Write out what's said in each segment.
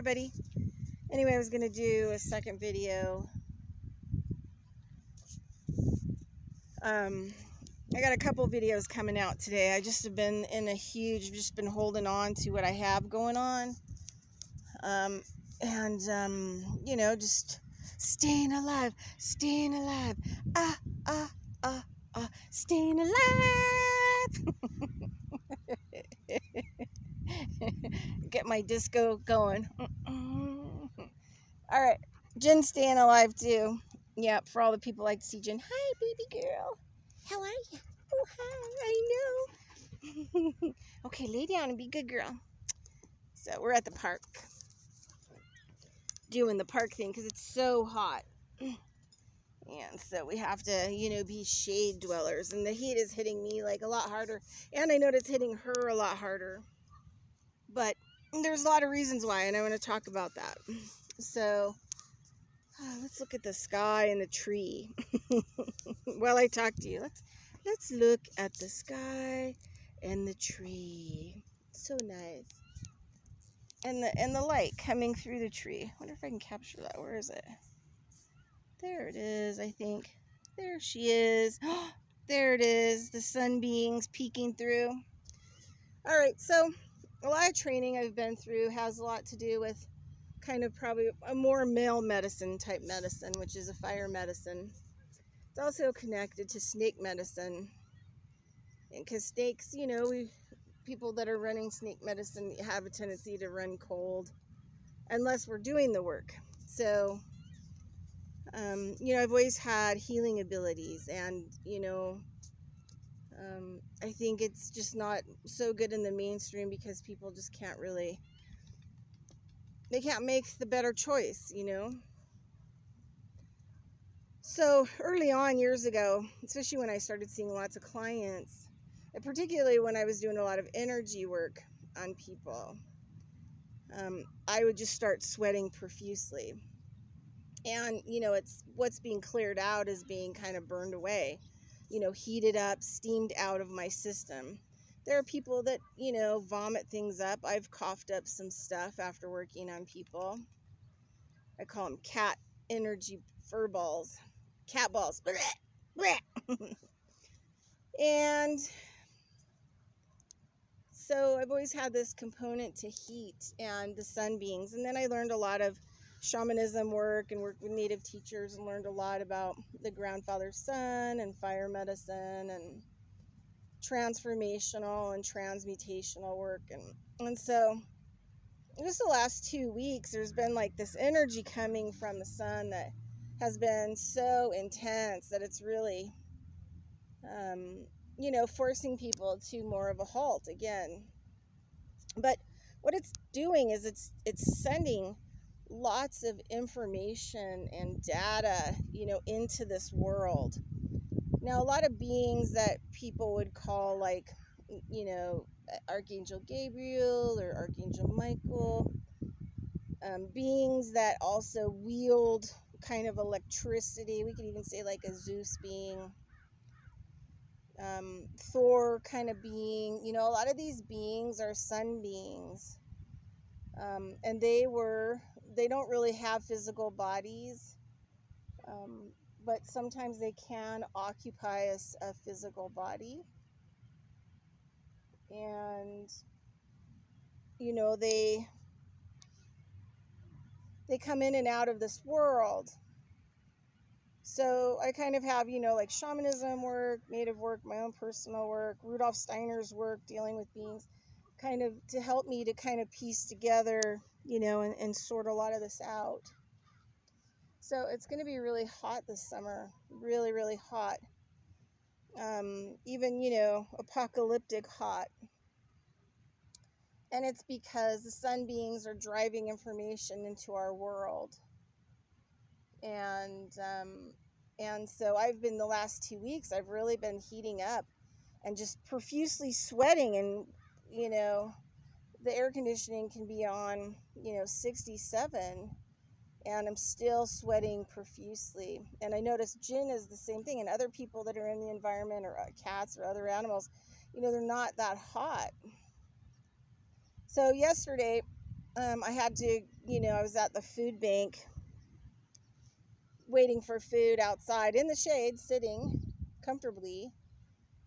everybody. Anyway, I was going to do a second video. I got a couple videos coming out today. I just have been in a huge, just been holding on to what I have going on. You know, just staying alive, staying alive. Staying alive. Get my disco going. All right, Jen's staying alive too. Yeah, for all the people like to see Jen. Hi, baby girl. How are you? Oh, hi. I know. Okay, lay down and be good girl. So we're at the park doing the park thing because it's so hot. And so we have to, you know, be shade dwellers. And the heat is hitting me like a lot harder. And I know it's hitting her a lot harder. But there's a lot of reasons why, and I want to talk about that. So let's look at the sky and the tree. While I talk to you, let's look at the sky and the tree. So nice. And the light coming through the tree. I wonder if I can capture that. Where is it? There it is, I think. There she is. There it is. The sunbeams peeking through. All right, so a lot of training I've been through has a lot to do with kind of probably a more male medicine type medicine, which is a fire medicine. It's also connected to snake medicine. And because snakes, you know, people that are running snake medicine have a tendency to run cold unless we're doing the work. So, you know, I've always had healing abilities, and, you know, I think it's just not so good in the mainstream because people just can't really, they can't make the better choice, you know. So early on, years ago, especially when I started seeing lots of clients, and particularly when I was doing a lot of energy work on people, I would just start sweating profusely. And, you know, it's what's being cleared out is being kind of burned away, you know, heated up, steamed out of my system. There are people that, you know, vomit things up. I've coughed up some stuff after working on people. I call them cat energy fur balls. Cat balls. And so I've always had this component to heat and the sun beings. And then I learned a lot of shamanism work and worked with native teachers and learned a lot about the groundfather sun and fire medicine and transformational and transmutational work. And so just the last 2 weeks, there's been like this energy coming from the sun that has been so intense that it's really, you know, forcing people to more of a halt again. But what it's doing is it's sending lots of information and data, you know, into this world. Now, a lot of beings that people would call, like, you know, Archangel Gabriel or Archangel Michael, beings that also wield kind of electricity. We could even say like a Zeus being, Thor kind of being. You know, a lot of these beings are sun beings, and they don't really have physical bodies, but sometimes they can occupy a physical body. And, you know, they come in and out of this world. So I kind of have, you know, like shamanism work, native work, my own personal work, Rudolf Steiner's work dealing with beings, kind of to help me to kind of piece together, you know, and sort a lot of this out. So it's going to be really hot this summer, really, really hot. Even, you know, apocalyptic hot. And it's because the sun beings are driving information into our world. And so I've been, the last 2 weeks, I've really been heating up and just profusely sweating. And, you know, the air conditioning can be on, you know, 67, and I'm still sweating profusely. And I notice Jin is the same thing, and other people that are in the environment, or cats or other animals, you know, they're not that hot. So yesterday, I had to I was at the food bank waiting for food outside in the shade, sitting comfortably.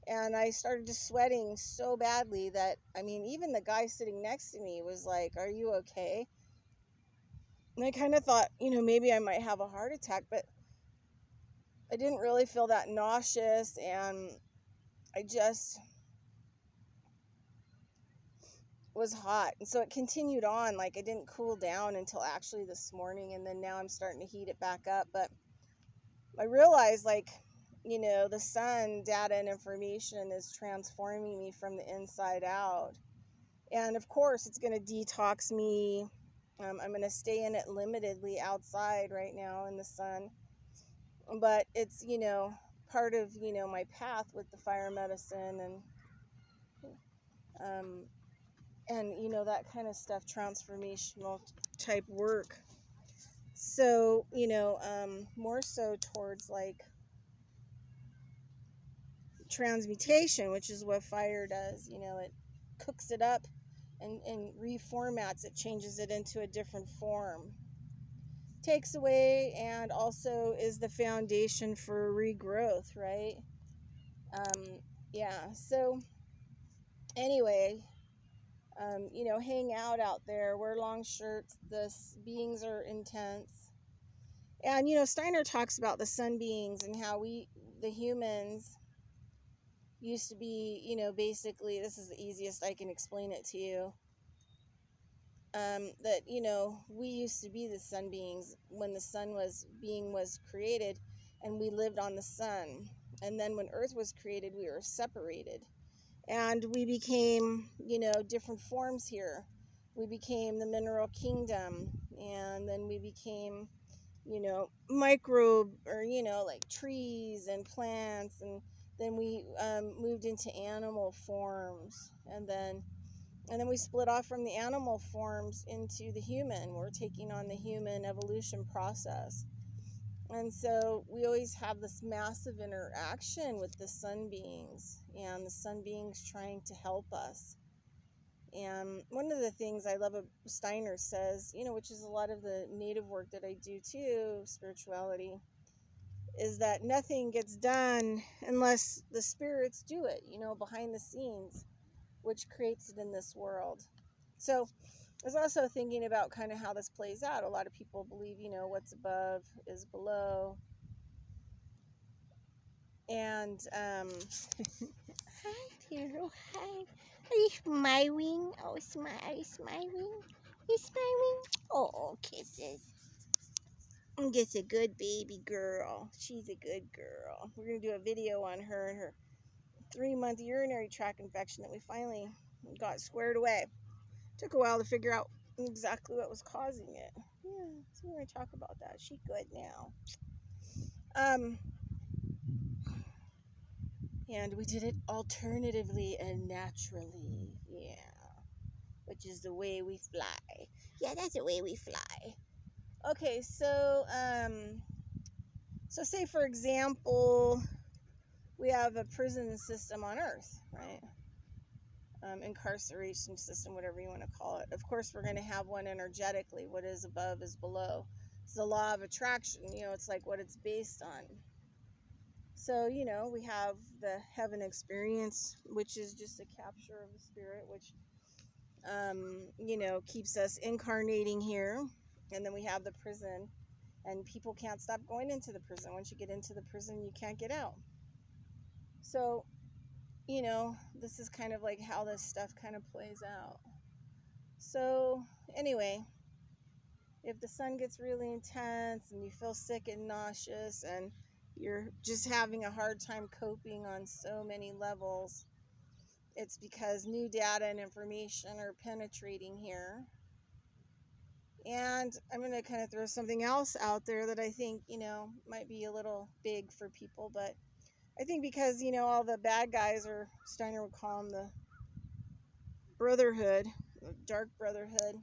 And I started just sweating so badly that, I mean, even the guy sitting next to me was like, "Are you okay?" And I kind of thought, maybe I might have a heart attack, but I didn't really feel that nauseous. And I just was hot. And so it continued on. Like, it didn't cool down until actually this morning. And then now I'm starting to heat it back up. But I realized, like, the sun, data, and information is transforming me from the inside out. And of course, it's going to detox me. I'm going to stay in it limitedly outside right now in the sun. But it's, part of, my path with the fire medicine um, and, that kind of stuff, transformational type work. So, more so towards like transmutation, which is what fire does. It cooks it up and reformats it, changes it into a different form, takes away, and also is the foundation for regrowth, right? Yeah, so anyway, hang out there, wear long shirts. The beings are intense. And, Steiner talks about the sun beings and how the humans, used to be, basically, this is the easiest I can explain it to you. That, we used to be the sun beings when the sun was created, and we lived on the sun. And then when Earth was created, we were separated. And we became, different forms here. We became the mineral kingdom, and then we became, microbe, or, like trees and plants, and then we moved into animal forms, and then we split off from the animal forms into the human. We're taking on the human evolution process. And so we always have this massive interaction with the sun beings, and the sun beings trying to help us. And one of the things I love what Steiner says, which is a lot of the native work that I do too, spirituality, is that nothing gets done unless the spirits do it, behind the scenes, which creates it in this world. So I was also thinking about kind of how this plays out. A lot of people believe, what's above is below. And, hi, Taro, hi. Are you smiling? Oh, are you smiling? You smiling? Oh, kisses. It's a good baby girl. She's a good girl. We're going to do a video on her and her 3-month urinary tract infection that we finally got squared away. Took a while to figure out exactly what was causing it. Yeah, so we're going to talk about that. She's good now. And we did it alternatively and naturally. Yeah. Which is the way we fly. Yeah, that's the way we fly. Okay, so say for example, we have a prison system on Earth, right? Incarceration system, whatever you want to call it. Of course, we're going to have one energetically. What is above is below. It's the law of attraction. It's like what it's based on. So, we have the heaven experience, which is just a capture of the spirit, which, keeps us incarnating here. And then we have the prison, and people can't stop going into the prison. Once you get into the prison, you can't get out. So, this is kind of like how this stuff kind of plays out. So, anyway, if the sun gets really intense and you feel sick and nauseous and you're just having a hard time coping on so many levels, it's because new data and information are penetrating here. And I'm going to kind of throw something else out there that I think, might be a little big for people, but I think because, all the bad guys, or Steiner would call them the brotherhood, the dark brotherhood,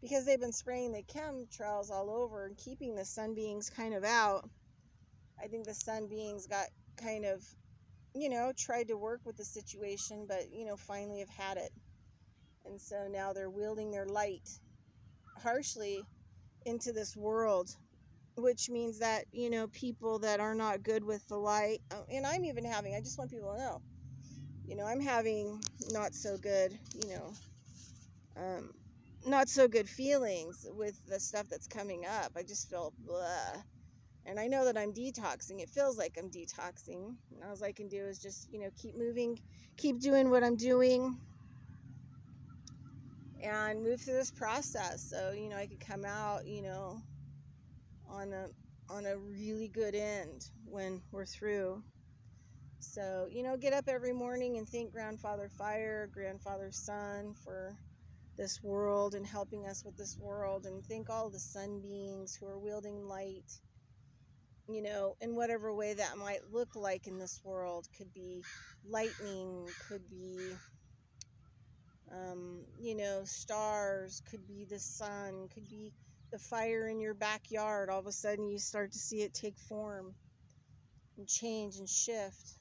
because they've been spraying the chemtrails all over and keeping the sun beings kind of out. I think the sun beings got kind of, tried to work with the situation, but, finally have had it. And so now they're wielding their light harshly into this world, which means that, you know, people that are not good with the light, and I'm even having, I just want people to know, you know, I'm having not so good, you know, not so good feelings with the stuff that's coming up. I just feel blah. And I know that I'm detoxing. It feels like I'm detoxing. And all I can do is just, you know, keep moving, keep doing what I'm doing, and move through this process. So, you know, I could come out, you know, on a really good end when we're through. So, you know, get up every morning and thank Grandfather Fire, Grandfather Sun for this world and helping us with this world, and thank all the sun beings who are wielding light, you know, in whatever way that might look like in this world. Could be lightning, could be, you know, stars, could be the sun, could be the fire in your backyard. All of a sudden you start to see it take form and change and shift.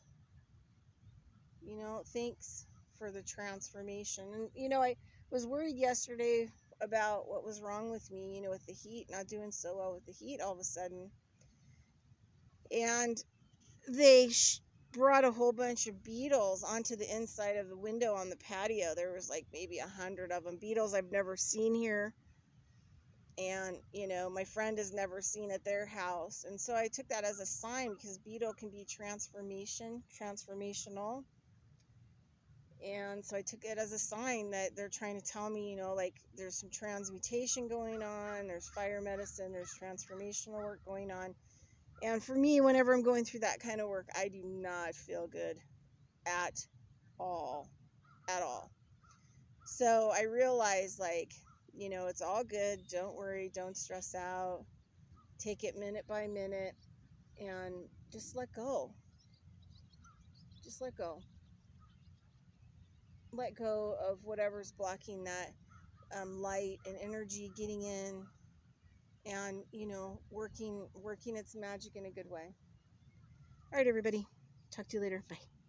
You know, thanks for the transformation. And, you know, I was worried yesterday about what was wrong with me, you know, with the heat, not doing so well with the heat all of a sudden. And they brought a whole bunch of beetles onto the inside of the window on the patio. There was like maybe 100 of them, beetles I've never seen here. And, you know, my friend has never seen at their house. And so I took that as a sign, because beetle can be transformational. And so I took it as a sign that they're trying to tell me, you know, like there's some transmutation going on, there's fire medicine, there's transformational work going on. And for me, whenever I'm going through that kind of work, I do not feel good at all, at all. So I realized, like, you know, it's all good. Don't worry, don't stress out. Take it minute by minute and just let go. Just let go. Let go of whatever's blocking that light and energy getting in, and, you know, working its magic in a good way. All right, everybody. Talk to you later. Bye.